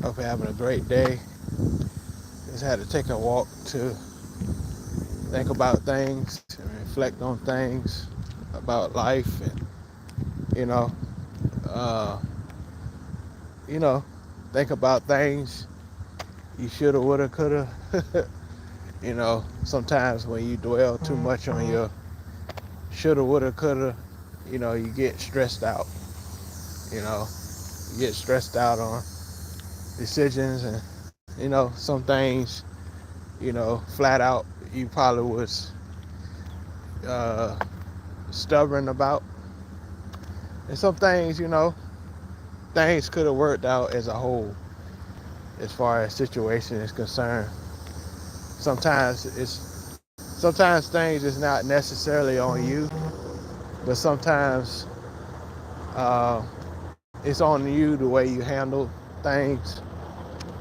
Hope you're having a great day. Just had to take a walk to think about things and reflect on things about life and, you know, uh, you know, think about things you shoulda, woulda, coulda. Sometimes when you dwell too much on your shoulda, woulda, coulda, you get stressed out. You know, you get stressed out on decisions and, some things, flat out you probably was uh, stubborn about. And some things, things could have worked out as a whole as far as situation is concerned. Sometimes things is not necessarily on you, but sometimes uh, it's on you the way you handle things.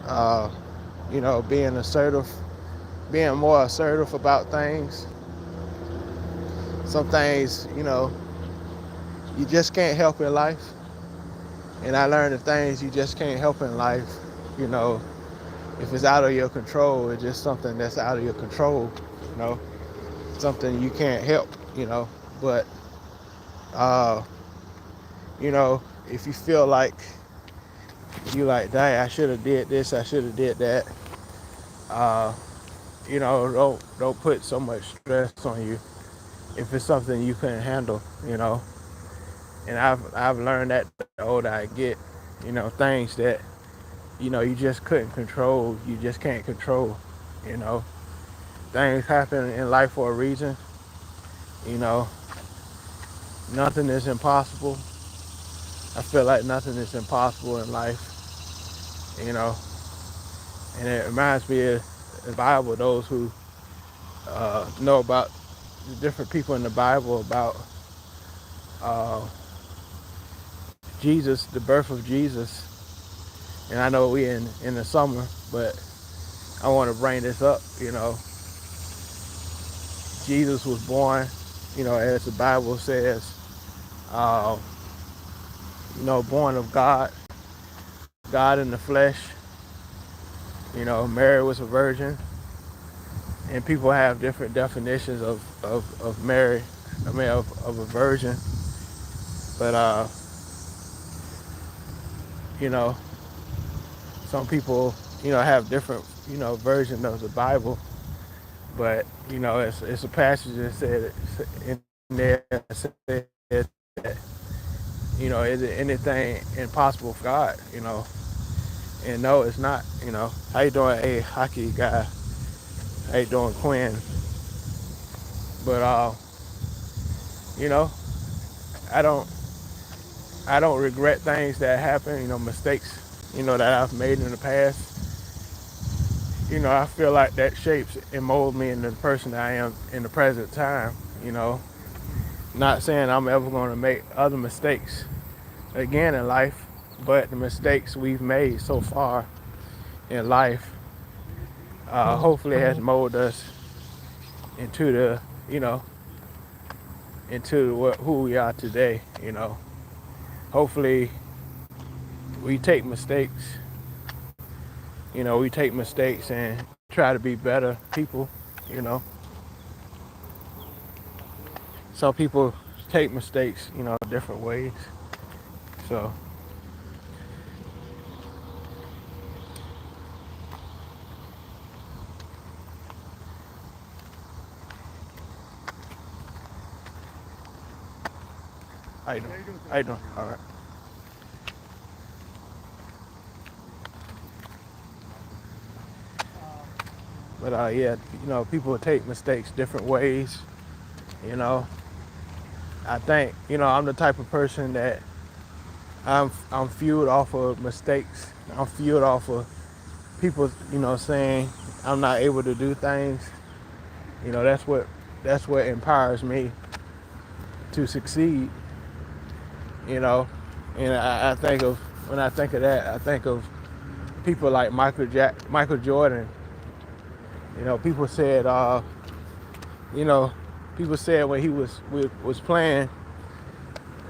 Uh, being assertive, being more assertive about things. Some things, you just can't help in life. And I learned the things you just can't help in life, you know, if it's out of your control, it's just something that's out of your control, you know, something you can't help, But, uh, if you feel like dang, I should have did this, I should have did that, uh, don't put so much stress on you if it's something you couldn't handle. And I've learned that the older I get, things that, you just couldn't control, you just can't control, you know. Things happen in life for a reason, you know. Nothing is impossible. I feel like nothing is impossible in life, you know. And it reminds me of the Bible, those who know about the different people in the Bible, about uh, Jesus, the birth of Jesus. And I know we in the summer, but I want to bring this up, Jesus was born, as the Bible says, uh, born of God, God in the flesh. Mary was a virgin, and people have different definitions of Mary, of a virgin. But, you know, some people, have different, versions of the Bible. But, it's a passage that said in there that said that, is it anything impossible for God, And no, it's not, How you doing, a hockey guy? How you doing, Quinn? But you know, I don't I don't regret things that happen, mistakes, that I've made in the past. I feel like that shapes and molds me into the person I am in the present time, you know. Not saying I'm ever gonna make other mistakes again in life, but the mistakes we've made so far in life hopefully has molded us into the, who we are today. Hopefully we take mistakes, we take mistakes and try to be better people, you know. Some people take mistakes, different ways. So, how you doing? How you doing? All right. But yeah, people take mistakes different ways, you know. I think, I'm the type of person that I'm fueled off of mistakes. I'm fueled off of people, saying I'm not able to do things. That's what empowers me to succeed, you know. And I think of when I think of that, I think of people like Michael Jordan. People said, you know, people said when he was playing,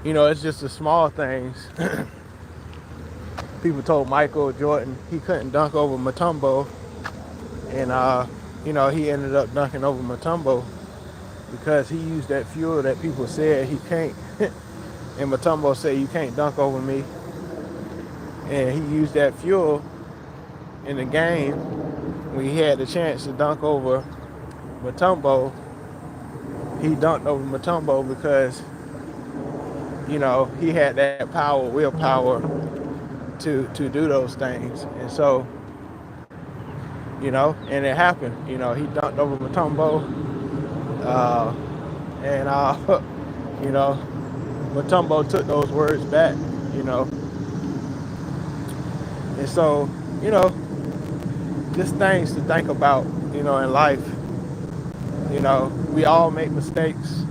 it's just the small things. people told Michael Jordan he couldn't dunk over Mutombo, and he ended up dunking over Mutombo because he used that fuel that people said he can't. And Mutombo said, you can't dunk over me. And he used that fuel in the game when he had the chance to dunk over Mutombo. He dunked over Mutombo because, he had that power, willpower to do those things. And so, and it happened. He dunked over Mutombo. And Mutombo took those words back, And so, just things to think about, in life. We all make mistakes.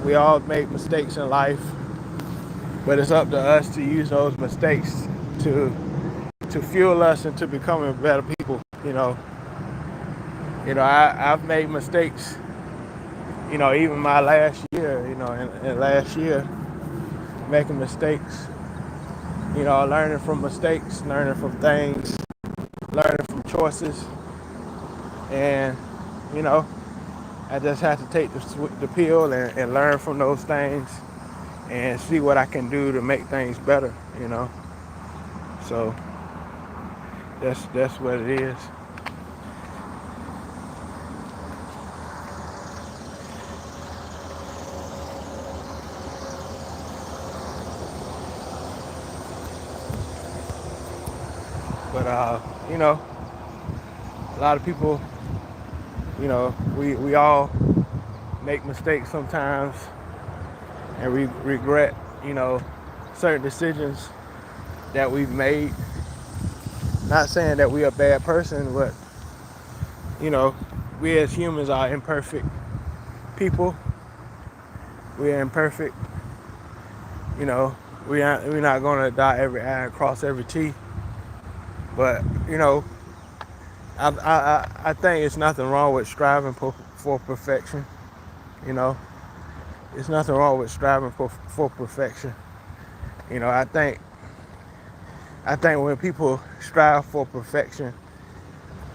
We all make mistakes in life, but it's up to us to use those mistakes to fuel us into becoming better people. I've made mistakes. Even my last year. And last year, making mistakes. Learning from mistakes, learning from things, learning from choices, and I just have to take the pill and learn from those things and see what I can do to make things better, So that's what it is. But a lot of people, we all make mistakes sometimes, and we regret, certain decisions that we've made. Not saying that we're a bad person, but we as humans are imperfect people. We're imperfect. We're not gonna dot every I and cross every T. But I think it's nothing wrong with striving for perfection. It's nothing wrong with striving for perfection. I think when people strive for perfection,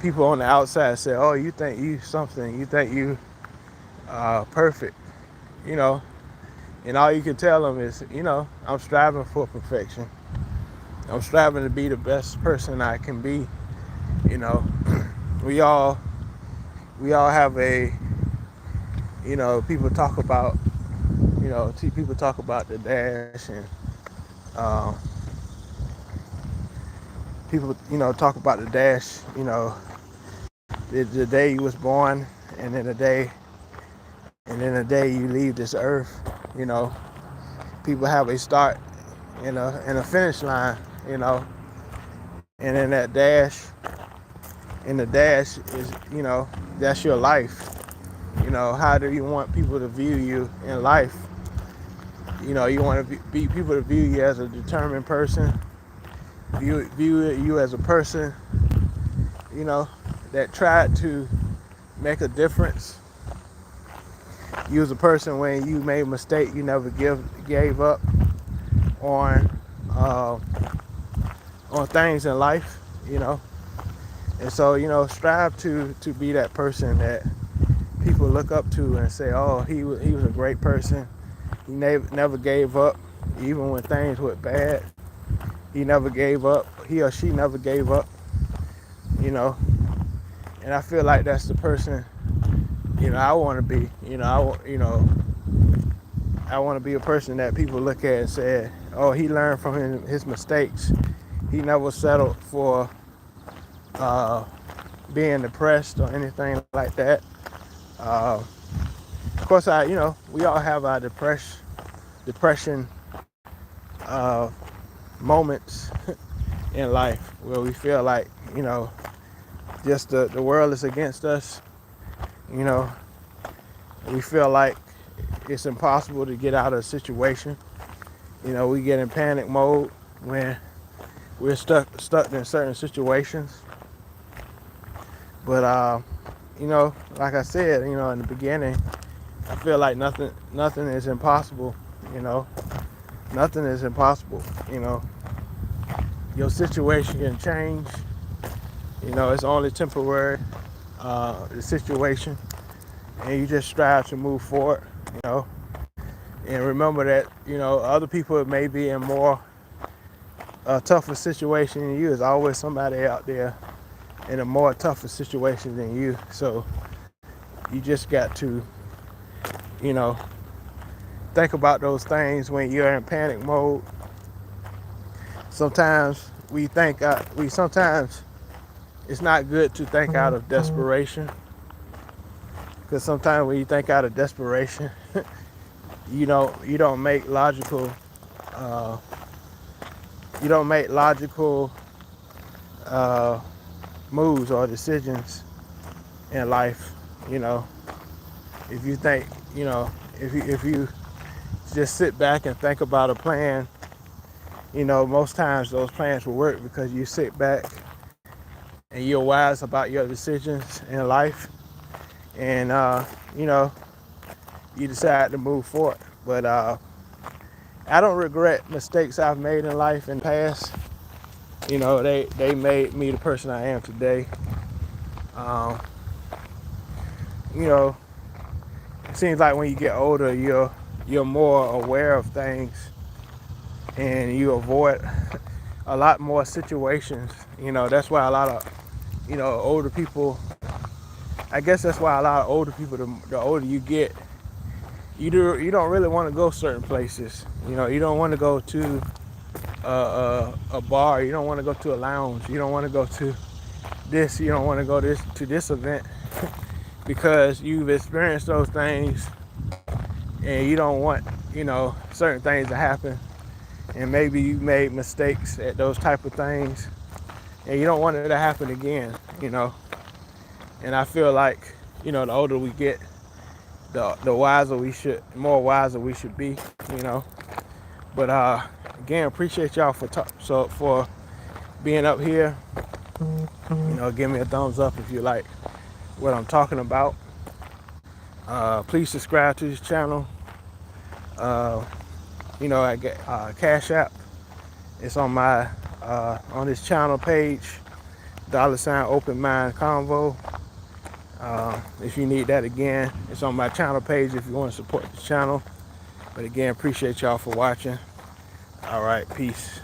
people on the outside say, "Oh, you think you something? You think you perfect?" And all you can tell them is, I'm striving for perfection. I'm striving to be the best person I can be. We all have a, people talk about, people talk about the dash, and people, talk about the dash, the day you was born, and then the day you leave this earth. People have a start and a finish line, and then that dash, and the dash is, that's your life. How do you want people to view you in life? You want to be people to view you as a determined person, view you as a person, that tried to make a difference. You as a person, when you made a mistake, you never gave up on things in life, And so, strive to be that person that people look up to and say, "Oh, he was a great person. He never gave up, even when things went bad. He never gave up. He or she never gave up." And I feel like that's the person, I want to be. I want to be a person that people look at and say, "Oh, he learned from his mistakes. He never settled for being depressed or anything like that." Of course, we all have our depression moments in life where we feel like, just the world is against us. We feel like it's impossible to get out of a situation. We get in panic mode when we're stuck in certain situations. But like I said, in the beginning, I feel like nothing is impossible. Nothing is impossible. your situation can change. You know, it's only temporary, the situation, and you just strive to move forward. You know, and remember that other people may be in more tougher situation than you. There's always somebody out there in a more tougher situation than you. So you just got to, you know, think about those things when you're in panic mode. Sometimes sometimes it's not good to think out of desperation, because sometimes when you think out of desperation, you don't make logical uh, you don't make logical uh, moves or decisions in life. You know, if you think, if you just sit back and think about a plan, most times those plans will work because you sit back and you're wise about your decisions in life, and you know you decide to move forward. But I don't regret mistakes I've made in life in the past. They made me the person I am today. Um, you know, it seems like when you get older, you're more aware of things, and you avoid a lot more situations. That's why a lot of older people. I guess that's why a lot of older people, the older you get, you don't really want to go certain places. You don't want to go to a bar. You don't want to go to a lounge. You don't want to go to this. You don't want to go to this event because you've experienced those things, and you don't want certain things to happen. And maybe you made mistakes at those type of things, and you don't want it to happen again. And I feel like the older we get, the more wiser we should be. You know. But again, appreciate y'all for being up here. Give me a thumbs up if you like what I'm talking about. Please subscribe to this channel. I get Cash App. It's on my on this channel page. $ Open Mind Convo. If you need that, again, it's on my channel page if you want to support the channel. But again, appreciate y'all for watching. All right, peace.